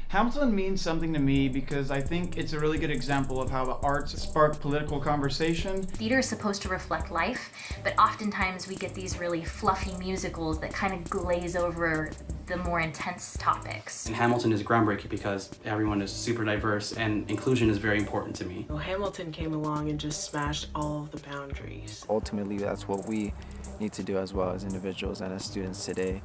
Hamilton means something to me because I think it's a really good example of how the arts spark political conversation. Theater is supposed to reflect life, but oftentimes we get these really fluffy musicals that kind of glaze over the more intense topics. And Hamilton is groundbreaking because everyone is super diverse and inclusion is very important to me. Well, Hamilton came along and just smashed all of the boundaries. Ultimately, that's what we need to do as well as individuals and as students today.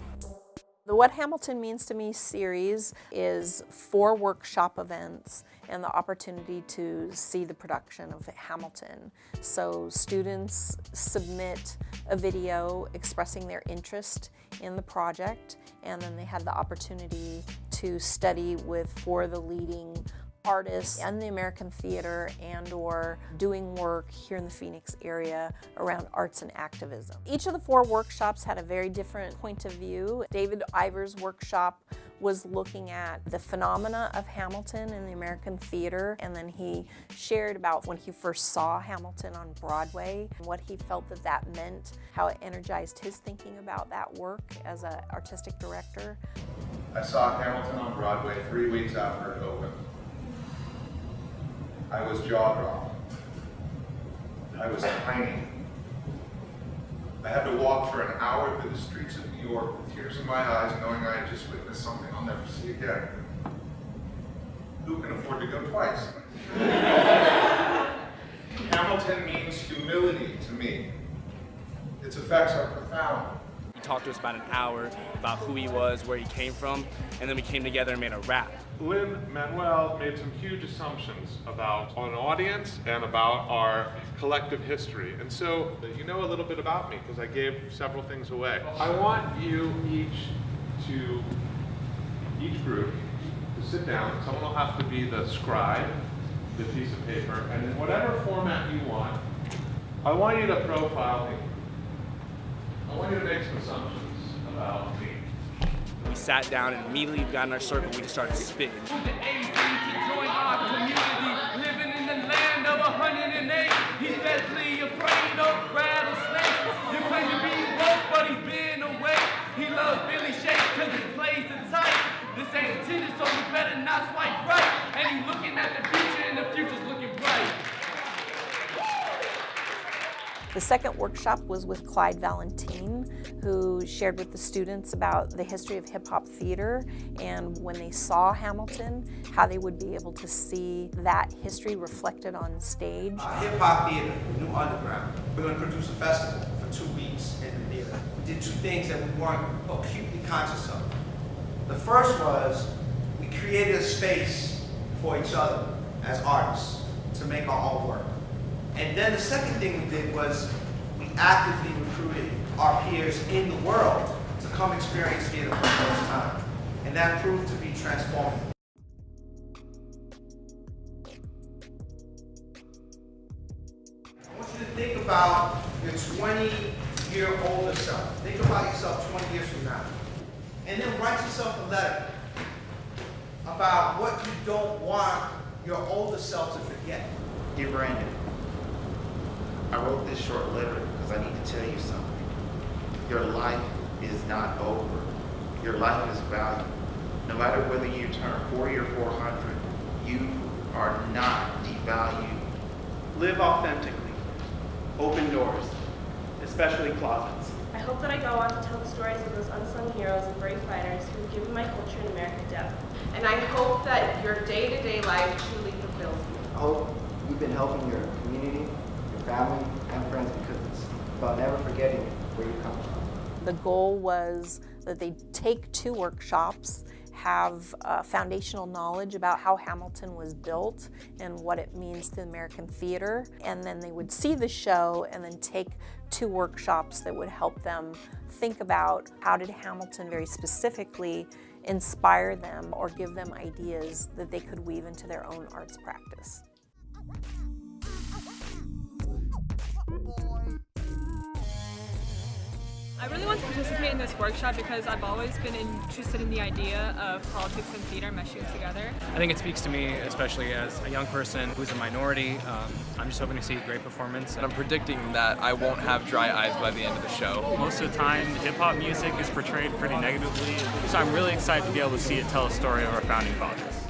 The What Hamilton Means to Me series is 4 workshop events and the opportunity to see the production of Hamilton. So students submit a video expressing their interest in the project, and then they had the opportunity to study with 4 of the leading artists and the American theater and/or doing work here in the Phoenix area around arts and activism. Each of the 4 workshops had a very different point of view. David Ivor's workshop was looking at the phenomena of Hamilton in the American theater, and then he shared about when he first saw Hamilton on Broadway, what he felt that that meant, how it energized his thinking about that work as an artistic director. I saw Hamilton on Broadway 3 weeks after it opened. I was jaw-dropped. I was tiny. I had to walk for an hour through the streets of New York with tears in my eyes, knowing I had just witnessed something I'll never see again. Who can afford to go twice? Hamilton means humility to me. Its effects are profound. He talked to us about an hour about who he was, where he came from, and then we came together and made a rap. Lin-Manuel made some huge assumptions about an audience and about our collective history. And so you know a little bit about me because I gave several things away. I want you each group to sit down. Someone will have to be the scribe, the piece of paper, and in whatever format you want, I want you to profile me. I want you to make some assumptions about me. We sat down and immediately got in our circle, we just started spitting. To join our community, living in the land of 108. He's deadly afraid of rattlesnakes. You claim to be woke, but he's been away. He loves Billy Shake cause he plays it tight. This ain't tennis, so you better not swipe right. And he's looking at the future, and the future's looking bright. The second workshop was with Clyde Valentine, who shared with the students about the history of hip-hop theater and when they saw Hamilton, how they would be able to see that history reflected on stage. Hip-hop theater, New Underground. We're going to produce a festival for 2 weeks in the theater. We did 2 things that we weren't acutely conscious of. The first was we created a space for each other as artists to make our own work. And then the second thing we did was we actively recruited our peers in the world to come experience theater for the first time. And that proved to be transformative. I want you to think about your 20-year-older self. Think about yourself 20 years from now. And then write yourself a letter about what you don't want your older self to forget. Dear Brandon, I wrote this short letter because I need to tell you something. Your life is not over. Your life is valuable. No matter whether you turn 40 or 400, you are not devalued. Live authentically. Open doors, especially closets. I hope that I go on to tell the stories of those unsung heroes and brave fighters who have given my culture and America depth. And I hope that your day-to-day life truly fulfills you. I hope you've been helping your community, family and friends, because it's about never forgetting where you come from. The goal was that they take 2 workshops, have foundational knowledge about how Hamilton was built and what it means to American theater, and then they would see the show and then take 2 workshops that would help them think about how did Hamilton very specifically inspire them or give them ideas that they could weave into their own arts practice. I really want to participate in this workshop because I've always been interested in the idea of politics and theater meshing together. I think it speaks to me, especially as a young person who's a minority. I'm just hoping to see a great performance. And I'm predicting that I won't have dry eyes by the end of the show. Most of the time, hip-hop music is portrayed pretty negatively, so I'm really excited to be able to see it tell a story of our founding fathers.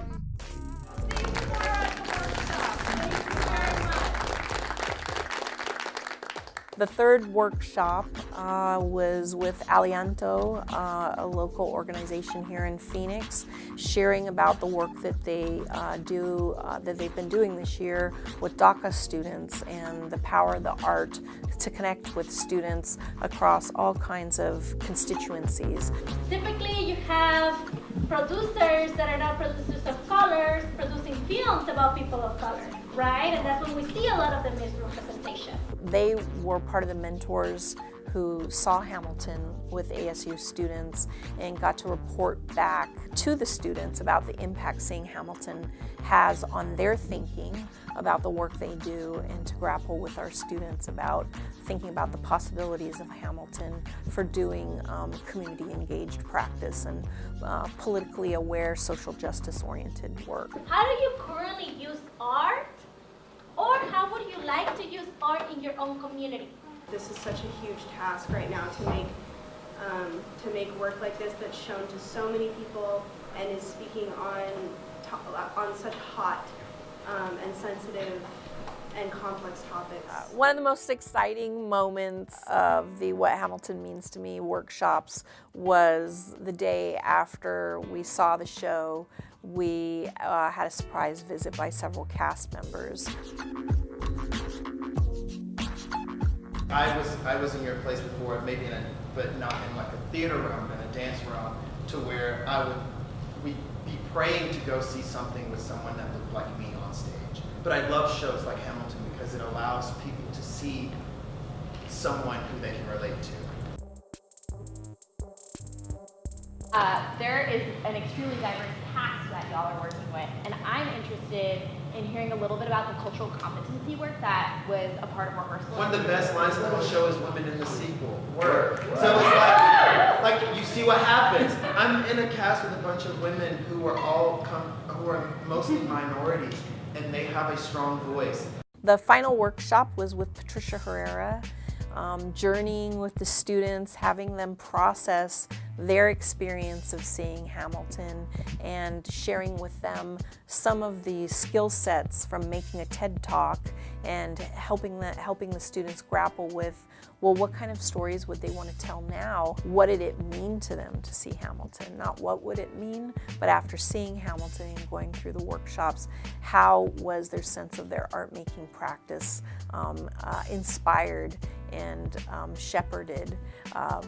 The third workshop was with Alianto, a local organization here in Phoenix, sharing about the work that they that they've been doing this year with DACA students and the power of the art to connect with students across all kinds of constituencies. Typically, you have producers that are not producers of color producing films about people of color, right? And that's when we see a lot of the misrepresentation. They were part of the mentors who saw Hamilton with ASU students and got to report back to the students about the impact seeing Hamilton has on their thinking about the work they do, and to grapple with our students about thinking about the possibilities of Hamilton for doing community engaged practice and politically aware, social justice oriented work. How do you currently use art? Or how would you like to use art in your own community? This is such a huge task right now to make work like this that's shown to so many people and is speaking on such hot and sensitive and complex topics. One of the most exciting moments of the What Hamilton Means to Me workshops was the day after we saw the show. We had a surprise visit by several cast members. I was in your place before, maybe but not in like a theater room, in a dance room, to where we'd be praying to go see something with someone that looked like me on stage. But I love shows like Hamilton because it allows people to see someone who they can relate to. There is an extremely diverse cast that y'all are working with, and I'm interested in hearing a little bit about the cultural competency work that was a part of rehearsal. One of the best lines in the whole show is women in the sequel. Word. So it's like you see what happens. I'm in a cast with a bunch of women who are mostly minorities, and they have a strong voice. The final workshop was with Patricia Herrera, journeying with the students, having them process their experience of seeing Hamilton and sharing with them some of the skill sets from making a TED Talk and helping the students grapple with, well, what kind of stories would they want to tell now? What did it mean to them to see Hamilton? Not what would it mean, but after seeing Hamilton and going through the workshops, how was their sense of their art-making practice inspired and shepherded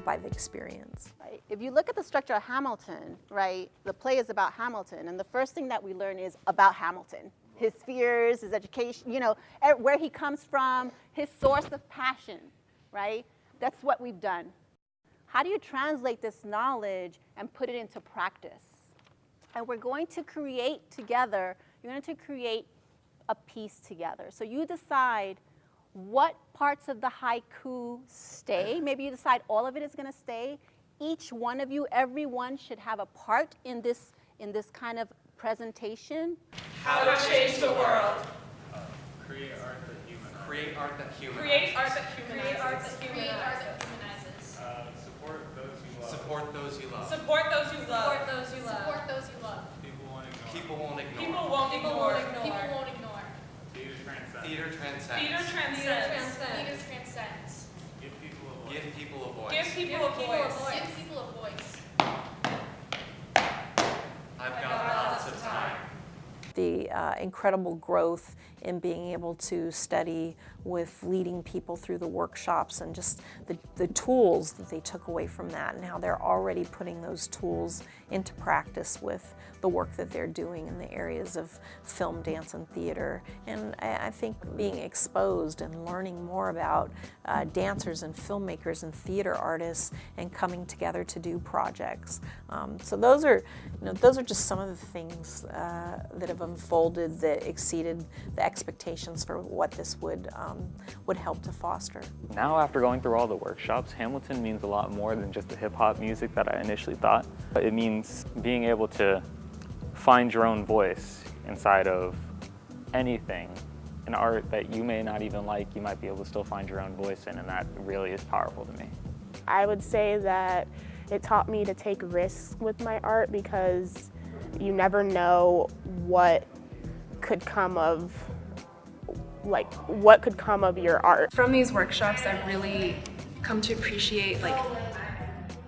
by the experience? Right. If you look at the structure of Hamilton, right, the play is about Hamilton, and the first thing that we learn is about Hamilton. His fears, his education, you know, where he comes from, his source of passion, right? That's what we've done. How do you translate this knowledge and put it into practice? And we're going to create together, you're going to create a piece together. So you decide what parts of the haiku stay. Maybe you decide all of it is going to stay. Each one of you, everyone should have a part in this kind of presentation. How to change the world. Create art that humanizes. Create art that humanizes. Create art that humanizes. Create art that humanizes. Support those you love. Support those you love. Support those you love. Support those you love. Support those you love. People won't ignore. People won't ignore. People won't ignore. Theater transcends. Theater transcends. Theater transcends. Give people a voice. Give people a voice. Give people a voice. Give people a voice. I've got lots of time. The incredible growth in being able to study with leading people through the workshops and just the tools that they took away from that and how they're already putting those tools into practice with the work that they're doing in the areas of film, dance, and theater. And I think being exposed and learning more about dancers and filmmakers and theater artists and coming together to do projects. So those are just some of the things that have unfolded that exceeded the expectations for what this would help to foster. Now, after going through all the workshops, Hamilton means a lot more than just the hip-hop music that I initially thought. It means being able to find your own voice inside of anything. An art that you may not even like, you might be able to still find your own voice in, and that really is powerful to me. I would say that it taught me to take risks with my art because you never know what could come of like what could come of your art. From these workshops, I've really come to appreciate like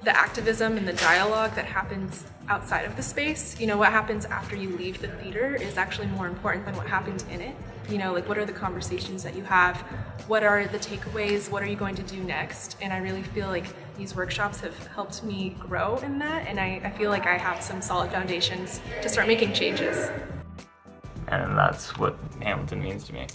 the activism and the dialogue that happens outside of the space. You know, what happens after you leave the theater is actually more important than what happens in it. You know, like what are the conversations that you have? What are the takeaways? What are you going to do next? And I really feel like these workshops have helped me grow in that, and I feel like I have some solid foundations to start making changes. And that's what Hamilton means to me.